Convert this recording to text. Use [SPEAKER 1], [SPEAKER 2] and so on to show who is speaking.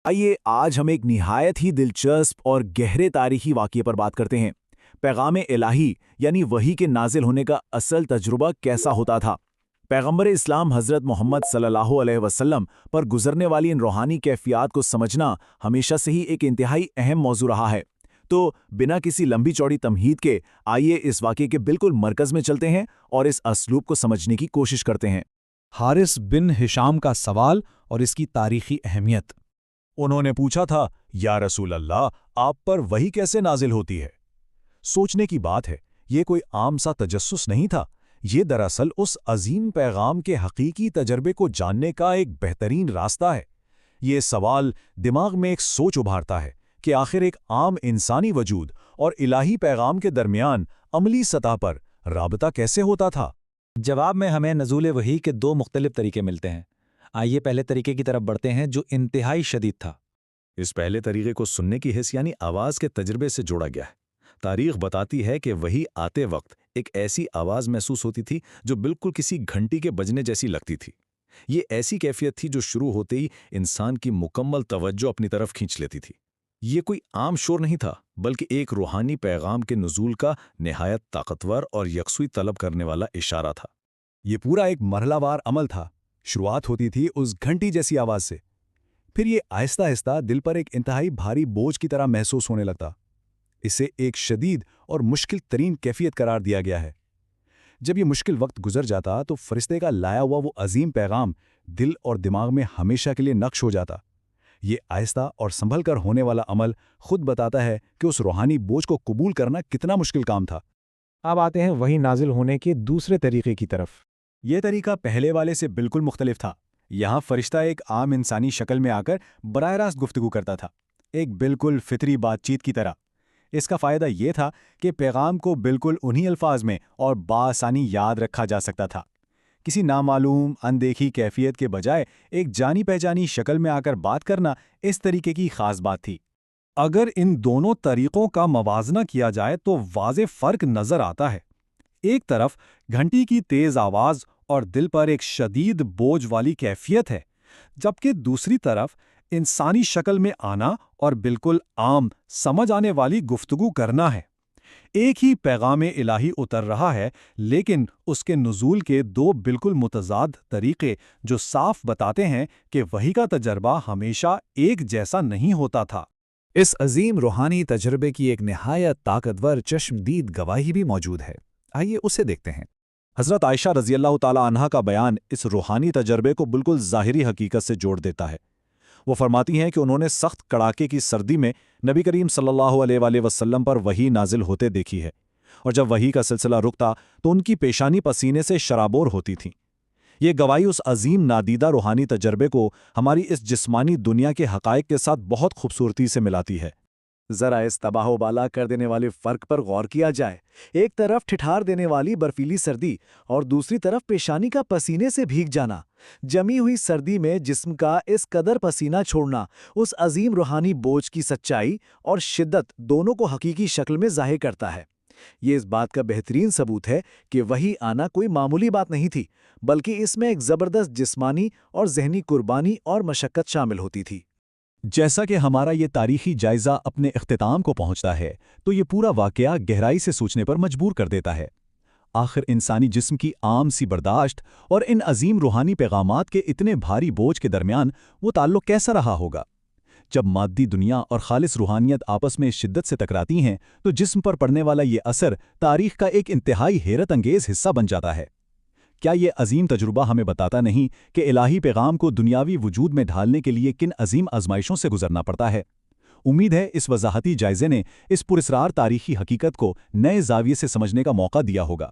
[SPEAKER 1] آئیے آج ہم ایک نہایت ہی دلچسپ اور گہرے تاریخی واقعے پر بات کرتے ہیں۔ پیغام الہی یعنی وحی کے نازل ہونے کا اصل تجربہ کیسا ہوتا تھا؟ پیغمبر اسلام حضرت محمد صلی اللہ علیہ وسلم پر گزرنے والی ان روحانی کیفیات کو سمجھنا ہمیشہ سے ہی ایک انتہائی اہم موضوع رہا ہے۔ تو بنا کسی لمبی چوڑی تمہید کے آئیے اس واقعے کے بالکل مرکز میں چلتے ہیں اور اس اسلوب کو سمجھنے کی کوشش کرتے ہیں۔
[SPEAKER 2] حارث بن ہشام کا سوال اور اس کی تاریخی اہمیت۔
[SPEAKER 1] انہوں نے پوچھا تھا، یا رسول اللہ، آپ پر وحی کیسے نازل ہوتی ہے؟ سوچنے کی بات ہے، یہ کوئی عام سا تجسس نہیں تھا، یہ دراصل اس عظیم پیغام کے حقیقی تجربے کو جاننے کا ایک بہترین راستہ ہے۔ یہ سوال دماغ میں ایک سوچ ابھارتا ہے کہ آخر ایک عام انسانی وجود اور الہی پیغام کے درمیان عملی سطح پر رابطہ کیسے ہوتا تھا؟
[SPEAKER 2] جواب میں ہمیں نزول وحی کے دو مختلف طریقے ملتے ہیں۔ آئیے پہلے طریقے کی طرف بڑھتے ہیں جو انتہائی شدید تھا۔
[SPEAKER 3] اس پہلے طریقے کو سننے کی حس یعنی آواز کے تجربے سے جوڑا گیا ہے۔ تاریخ بتاتی ہے کہ وحی آتے وقت ایک ایسی آواز محسوس ہوتی تھی جو بالکل کسی گھنٹی کے بجنے جیسی لگتی تھی۔ یہ ایسی کیفیت تھی جو شروع ہوتے ہی انسان کی مکمل توجہ اپنی طرف کھینچ لیتی تھی۔ یہ کوئی عام شور نہیں تھا، بلکہ ایک روحانی پیغام کے نزول کا نہایت طاقتور اور یکسوئی طلب کرنے والا اشارہ تھا۔
[SPEAKER 2] یہ پورا ایک مرحلہ وار عمل تھا۔ شروعات ہوتی تھی اس گھنٹی جیسی آواز سے، پھر یہ آہستہ آہستہ دل پر ایک انتہائی بھاری بوجھ کی طرح محسوس ہونے لگتا۔ اسے ایک شدید اور مشکل ترین کیفیت قرار دیا گیا ہے۔ جب یہ مشکل وقت گزر جاتا تو فرشتے کا لایا ہوا وہ عظیم پیغام دل اور دماغ میں ہمیشہ کے لیے نقش ہو جاتا۔ یہ آہستہ اور سنبھل کر ہونے والا عمل خود بتاتا ہے کہ اس روحانی بوجھ کو قبول کرنا کتنا مشکل کام تھا۔
[SPEAKER 4] اب آتے ہیں وحی نازل ہونے کے دوسرے طریقے کی طرف۔
[SPEAKER 2] یہ طریقہ پہلے والے سے بالکل مختلف تھا۔ یہاں فرشتہ ایک عام انسانی شکل میں آ کر براہ راست گفتگو کرتا تھا، ایک بالکل فطری بات چیت کی طرح۔ اس کا فائدہ یہ تھا کہ پیغام کو بالکل انہی الفاظ میں اور بآسانی یاد رکھا جا سکتا تھا۔ کسی نامعلوم اندیکھی کیفیت کے بجائے ایک جانی پہچانی شکل میں آ کر بات کرنا اس طریقے کی خاص بات تھی۔ اگر ان دونوں طریقوں کا موازنہ کیا جائے تو واضح فرق نظر آتا ہے۔ ایک طرف گھنٹی کی تیز آواز اور دل پر ایک شدید بوجھ والی کیفیت ہے، جبکہ دوسری طرف انسانی شکل میں آنا اور بالکل عام سمجھ آنے والی گفتگو کرنا ہے۔ ایک ہی پیغام الہی اتر رہا ہے، لیکن اس کے نزول کے دو بالکل متضاد طریقے جو صاف بتاتے ہیں کہ وحی کا تجربہ ہمیشہ ایک جیسا نہیں ہوتا تھا۔
[SPEAKER 1] اس عظیم روحانی تجربے کی ایک نہایت طاقتور چشمدید گواہی بھی موجود ہے۔ آئیے اسے دیکھتے ہیں۔
[SPEAKER 2] حضرت عائشہ رضی اللہ تعالیٰ عنہا کا بیان اس روحانی تجربے کو بالکل ظاہری حقیقت سے جوڑ دیتا ہے۔ وہ فرماتی ہیں کہ انہوں نے سخت کڑاکے کی سردی میں نبی کریم صلی اللہ علیہ وآلہ وسلم پر وحی نازل ہوتے دیکھی ہے، اور جب وحی کا سلسلہ رکتا تو ان کی پیشانی پسینے سے شرابور ہوتی تھیں۔ یہ گواہی اس عظیم نادیدہ روحانی تجربے کو ہماری اس جسمانی دنیا کے حقائق کے ساتھ بہت خوبصورتی سے ملاتی ہے۔
[SPEAKER 1] ذرا اس تباہ و بالا کر دینے والے فرق پر غور کیا جائے۔ ایک طرف ٹھٹھار دینے والی برفیلی سردی اور دوسری طرف پیشانی کا پسینے سے بھیگ جانا۔ جمی ہوئی سردی میں جسم کا اس قدر پسینہ چھوڑنا اس عظیم روحانی بوجھ کی سچائی اور شدت دونوں کو حقیقی شکل میں ظاہر کرتا ہے۔ یہ اس بات کا بہترین ثبوت ہے کہ وحی آنا کوئی معمولی بات نہیں تھی، بلکہ اس میں ایک زبردست جسمانی اور ذہنی قربانی اور مشقت شامل ہوتی تھی۔
[SPEAKER 2] جیسا کہ ہمارا یہ تاریخی جائزہ اپنے اختتام کو پہنچتا ہے تو یہ پورا واقعہ گہرائی سے سوچنے پر مجبور کر دیتا ہے۔ آخر انسانی جسم کی عام سی برداشت اور ان عظیم روحانی پیغامات کے اتنے بھاری بوجھ کے درمیان وہ تعلق کیسا رہا ہوگا؟ جب مادی دنیا اور خالص روحانیت آپس میں شدت سے ٹکراتی ہیں تو جسم پر پڑنے والا یہ اثر تاریخ کا ایک انتہائی حیرت انگیز حصہ بن جاتا ہے۔ کیا یہ عظیم تجربہ ہمیں بتاتا نہیں کہ الہی پیغام کو دنیاوی وجود میں ڈھالنے کے لیے کن عظیم آزمائشوں سے گزرنا پڑتا ہے؟ امید ہے اس وضاحتی جائزے نے اس پراسرار تاریخی حقیقت کو نئے زاویے سے سمجھنے کا موقع دیا ہوگا۔